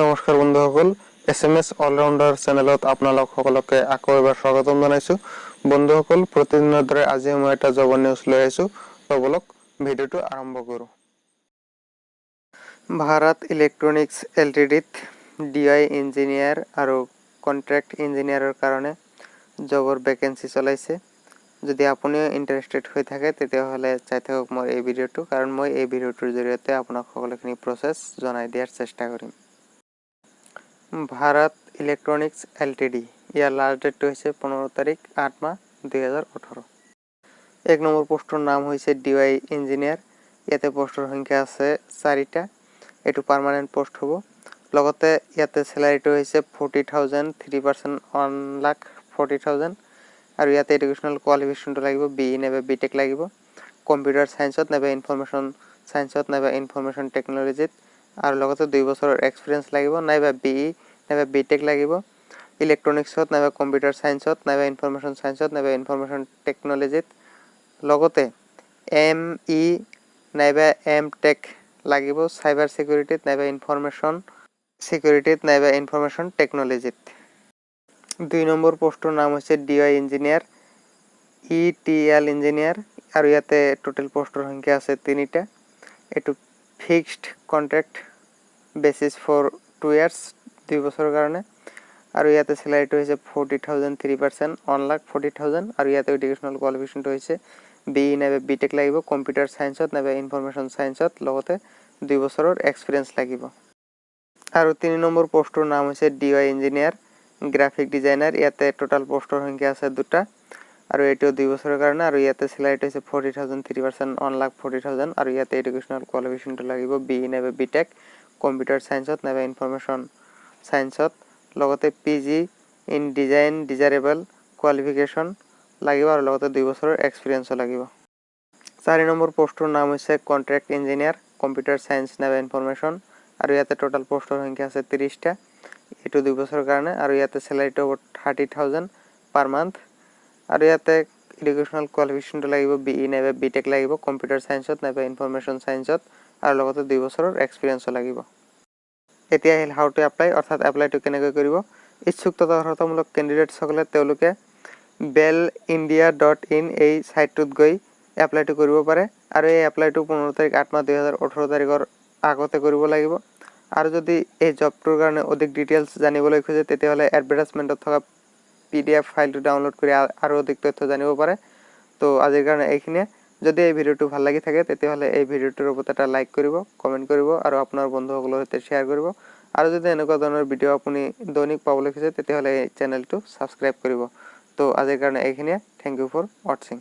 নমস্কাৰ বন্ধুসকল SMS allrounder চেনেলত আপোনালোক সকলোকে আকৌ এবাৰ স্বাগতম জনাইছো বন্ধুসকল প্ৰতিদিনৰ দৰে আজি মই এটা জব নিউজ লৈ আহিছো বলক ভিডিওটো আৰম্ভ কৰো ভাৰত ইলেক্ট্ৰনিক্স এলটিডিত ডিআই ইঞ্জিনিয়াৰ আৰু কন্ট্ৰাক্ট ইঞ্জিনিয়াৰৰ কাৰণে জবৰ ভ্যাকেন্সি চলাইছে যদি আপুনিও ইন্টাৰেস্টেড হৈ থাকে তেতিয়াহলে চাই থাকক মোৰ এই ভিডিওটো কাৰণ মই এই ভিডিওটোৰ জৰিয়তে আপোনাক সকলোখিনি প্ৰসেস জনাই দিয়াৰ চেষ্টা কৰিম Bharat Electronics Ltd ইয়াৰ লাষ্ট ডেটটো হৈছে 15 তাৰিখ 8 মাহ 2018 এক নম্বৰ পোষ্টৰ নাম হৈছে ডিআই ইঞ্জিনিয়াৰ ইয়াতে পোষ্টৰ সংখ্যা আছে 4টা এটো পাৰ্মানেন্ট পোষ্ট হ'ব লগতে ইয়াতে স্যালাৰিটো হৈছে 40000 3% 1,40,000 আৰু ইয়াতে এডুকেশনাল কোৱালিফিকেশনটো লাগিব বিই নেবা বিটেক লাগিব কম্পিউটাৰ সায়েন্সত নেবা ইনফৰমেশন সায়েন্সত নেবা ইনফৰমেশন টেকনলজিত আৰু লগতে 2 বছৰৰ এক্সপেৰিয়েন্স লাগিব নাইবা বিই নেবা বিটেক লাগিব ইলেক্ট্ৰনিক্সত নেবা কম্পিউটাৰ সায়েন্সত নেবা ইনফৰমেশন সায়েন্সত নেবা ইনফৰমেশন টেকনলজিত লগতে এমই নাইবা এমটেক লাগিব সাইবাৰ সিকিউৰিটিত নাইবা ইনফৰমেশন সিকিউৰিটিত নাইবা ইনফৰমেশন টেকনলজিত 2 নম্বৰ পোষ্টৰ নাম হৈছে ডিআই ইঞ্জিনিয়াৰ ইটিএল ইঞ্জিনিয়াৰ আৰু ইয়াতে টোটাল পোষ্টৰ সংখ্যা আছে 3টা এটো fixed contract basis for 2 years 2 বছৰৰ কাৰণে আৰু ইয়াতে স্যালাৰিটো হৈছে 40000 3% 1,40,000 আৰু ইয়াতে এডুকেশনাল কোৱালিফিকেশনটো হৈছে বিই নাইবা বিটেক লাগিব কম্পিউটাৰ সায়েন্সত নাইবা ইনফৰমেশন সায়েন্সত লগতে 2 বছৰৰ এক্সপেৰিয়েন্স লাগিব আৰু 3 নম্বৰ পোষ্টৰ নাম হৈছে ডিআই ইঞ্জিনিয়াৰ গ্ৰাফিক ডিজাইনাৰ ইয়াতে টোটাল পোষ্টৰ সংখ্যা আছে 2টা আৰু এটো 2 বছৰৰ কাৰণে আৰু ইয়াতে স্যালাৰিটো হৈছে 40000 3% 1,40,000 আৰু ইয়াতে এডুকেশনাল কোৱালিফিকেশনটো লাগিব বিই নাইবা বিটেক কম্পিউটাৰ সায়েন্সত নাইবা ইনফৰমেশন সায়েন্সত লগতে PG in design desirable qualification লাগিব আৰু লগতে 2 বছৰৰ এক্সপেৰিয়েন্স লাগিব 4 নম্বৰ পোষ্টৰ নাম হৈছে কন্ট্ৰাক্ট ইঞ্জিনিয়াৰ কম্পিউটাৰ সায়েন্স নাইবা ইনফৰমেশন আৰু ইয়াতে টোটাল পোষ্টৰ সংখ্যা আছে 30টা এটো 2 বছৰৰ কাৰণে আৰু ইয়াতে স্যালাৰিটো 30000 পাৰ মান্থ আৰু ইয়াতে এডুকেশনাল কোৱালিফিকেশনটো লাগিব বিই নাইবা বিটেক লাগিব কম্পিউটাৰ সায়েন্সত নাইবা ইনফৰমেশন সায়েন্সত আৰু লগতে 2 বছৰৰ এক্সপেৰিয়েন্স লাগিব এতিয়া হিল হাউ টু এপ্লাই অৰ্থাৎ এপ্লাইটো কেনেকৈ কৰিব ইচ্ছুক তথা অৰ্হতামূলক ক্যান্ডিডেট সকলে তেওঁলোকে belindia.in এই সাইটটোত গৈ এপ্লাইটো কৰিব পাৰে আৰু এই এপ্লাইটো 15 তাৰিখ 8 মাহ 2018 তাৰিখৰ আগতে কৰিব লাগিব আৰু যদি এই জবটোৰ কাৰণে অধিক ডিটেইলছ জানিবলৈ খোজে তেতিয়াহলে এডভাৰটাইজমেন্টত থকা পিডিএফ ফাইলটো ডাউনলোড কৰি আৰু অধিক তথ্য জানিব পাৰে তো আজিৰ কাৰণে এইখিনিয়ে যদি এই ভিডিওটো ভাল লাগি থাকে তেতিয়াহলে এই ভিডিওটোৰ ওপৰত এটা লাইক কৰিব কমেন্ট কৰিব আৰু আপোনাৰ বন্ধুসকলৰ সৈতে শেয়াৰ কৰিব আৰু যদি এনেকুৱা ধৰণৰ ভিডিও আপুনি দৈনিক পাবলৈ খোজে তেতিয়াহলে এই চেনেলটো সাবস্ক্ৰাইব কৰিব তো আজিৰ কাৰণে এইখিনিয়ে থ্যাংক ইউ ফৰ ওয়াচিং